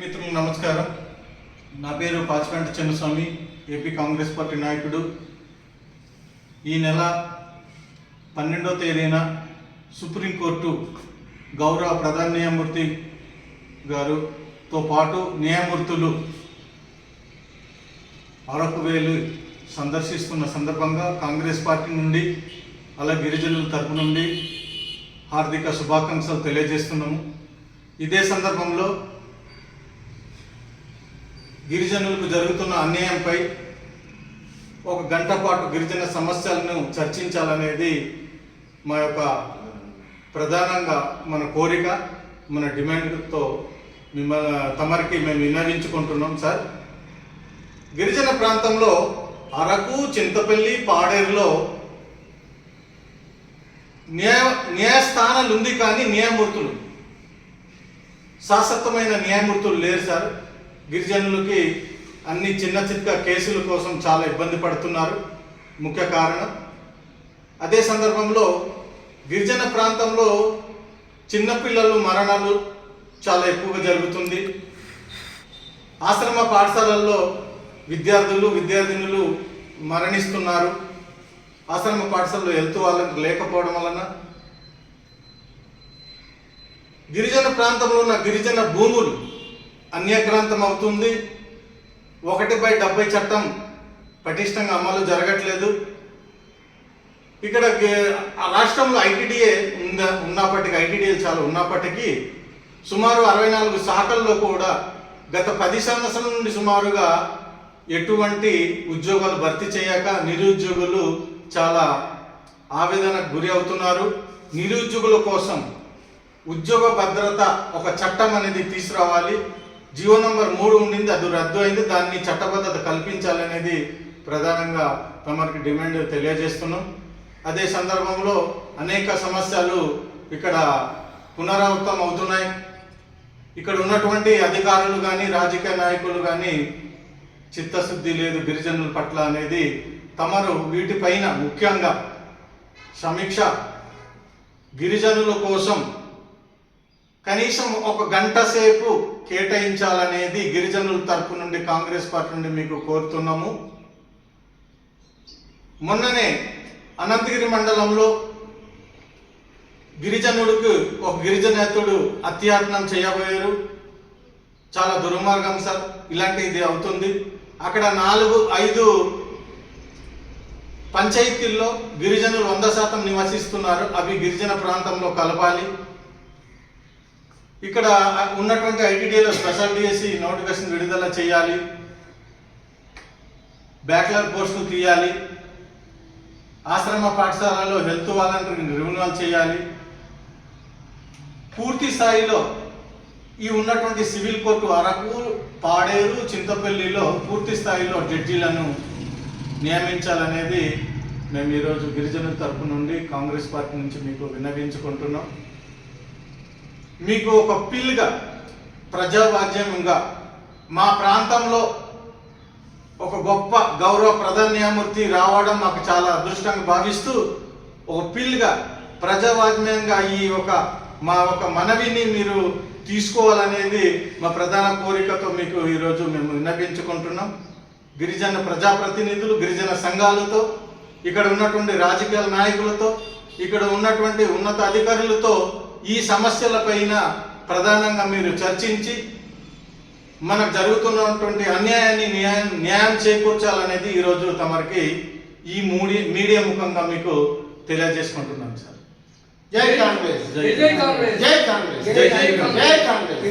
మిత్రులకు నమస్కారం. నా పేరు పాచిపెంట చిన్నస్వామి, ఏపీ కాంగ్రెస్ పార్టీ నాయకుడు. ఈ నెల 12వ తేదీన సుప్రీంకోర్టు గౌరవ ప్రధాన న్యాయమూర్తి గారుతో పాటు న్యాయమూర్తులు అరకువేలు సందర్శిస్తున్న సందర్భంగా కాంగ్రెస్ పార్టీ నుండి అలా గిరిజనుల తరపు నుండి హార్దిక శుభాకాంక్షలు తెలియజేస్తున్నాము. ఇదే సందర్భంలో గిరిజనులకు జరుగుతున్న అన్యాయంపై ఒక గంట పాటు గిరిజన సమస్యలను చర్చించాలనేది మా యొక్క ప్రధానంగా మన కోరిక, మన డిమాండ్తో తమరికి మేము విన్నవించుకుంటున్నాం. సార్, గిరిజన ప్రాంతంలో అరకు, చింతపల్లి, పాడేరులో న్యాయస్థానాలు ఉంది, కానీ న్యాయమూర్తులు శాశ్వతమైన న్యాయమూర్తులు లేరు సార్. గిరిజనులకి అన్ని చిన్న చిన్న కేసుల కోసం చాలా ఇబ్బంది పడుతున్నారు. ముఖ్య కారణం అదే సందర్భంలో గిరిజన ప్రాంతంలో చిన్నపిల్లలు మరణాలు చాలా ఎక్కువగా జరుగుతుంది. ఆశ్రమ పాఠశాలల్లో విద్యార్థినులు మరణిస్తున్నారు. ఆశ్రమ పాఠశాలలో వెళ్తూ వాళ్ళకి లేకపోవడం వలన గిరిజన ప్రాంతంలో ఉన్న గిరిజన భూములు అన్యాక్రాంతం అవుతుంది. 1/70 చట్టం పటిష్టంగా అమలు జరగట్లేదు. ఇక్కడ రాష్ట్రంలో ఐటీడీఏ ఐటీడీఏలు చాలా ఉన్నప్పటికీ సుమారు 64 శాఖల్లో కూడా గత 10 సంవత్సరాల నుండి సుమారుగా ఎటువంటి ఉద్యోగాలు భర్తీ చేయక నిరుద్యోగులు చాలా ఆవేదనకు గురి అవుతున్నారు. నిరుద్యోగుల కోసం ఉద్యోగ భద్రత ఒక చట్టం అనేది తీసుకురావాలి. జీవో నంబర్ 3 ఉండింది, అది రద్దు అయింది. దాన్ని చట్టబద్ధత కల్పించాలనేది ప్రధానంగా తమరికి డిమాండ్ తెలియజేస్తున్నాం. అదే సందర్భంలో అనేక సమస్యలు ఇక్కడ పునరావృతం అవుతున్నాయి. ఇక్కడ ఉన్నటువంటి అధికారులు కానీ రాజకీయ నాయకులు కానీ చిత్తశుద్ధి లేదు గిరిజనుల పట్ల అనేది తమరు వీటిపైన ముఖ్యంగా సమీక్ష, గిరిజనుల కోసం కనీసం ఒక గంట సేపు కేటాయించాలనేది గిరిజనుల తరపు నుండి కాంగ్రెస్ పార్టీ నుండి మీకు కోరుతున్నాము. మొన్ననే అనంతగిరి మండలంలో గిరిజనుడికి ఒక గిరిజనేతుడు హత్యాయత్నం చేయబోయారు. చాలా దుర్మార్గం సార్, ఇలాంటిది అవుతుంది. అక్కడ 4-5 పంచాయతీల్లో గిరిజనులు 100% నివసిస్తున్నారు. అవి గిరిజన ప్రాంతంలో కలపాలి. ఇక్కడ ఉన్నటువంటి ఐటీడీఏలో స్పెషల్ డిఎస్సి నోటిఫికేషన్ విడుదల చేయాలి. బ్యాక్లాగ్ పోస్టులు తీయాలి. ఆశ్రమ పాఠశాలలో హెల్త్ వాలంటీర్ని రెన్యువల్ చేయాలి. పూర్తి స్థాయిలో ఈ ఉన్నటువంటి సివిల్ కోర్టు అరకు, పాడేరు, చింతపల్లిలో పూర్తి స్థాయిలో జడ్జీలను నియమించాలనేది మేము ఈరోజు గిరిజనుల తరపు నుండి కాంగ్రెస్ పార్టీ నుంచి మీకు విన్నవించుకుంటున్నాం. మీకు ఒక అప్పీల్గా, ప్రజావాజ్యంగా మా ప్రాంతంలో ఒక గొప్ప గౌరవ ప్రధాన న్యాయమూర్తి రావడం మాకు చాలా అదృష్టంగా భావిస్తూ ఒక అప్పీల్గా, ప్రజావాజ్యంగా మా మనవిని మీరు తీసుకోవాలనేది మా ప్రధాన కోరికతో మీకు ఈరోజు మేము విన్నవించుకుంటున్నాం. గిరిజన ప్రజాప్రతినిధులు, గిరిజన సంఘాలతో, ఇక్కడ ఉన్నటువంటి రాజకీయ నాయకులతో, ఇక్కడ ఉన్నటువంటి ఉన్నత అధికారులతో ఈ సమస్యలపైన ప్రధానంగా మీరు చర్చించి మనకు జరుగుతున్నటువంటి అన్యాయాన్ని న్యాయం చేకూర్చాలనేది ఈరోజు తమరికి ఈ మీడియా ముఖంగా మీకు తెలియజేసుకుంటున్నాను సార్. జై కాంగ్రెస్, జై కాంగ్రెస్, జై కాంగ్రెస్, జై కాంగ్రెస్, జై కాంగ్రెస్.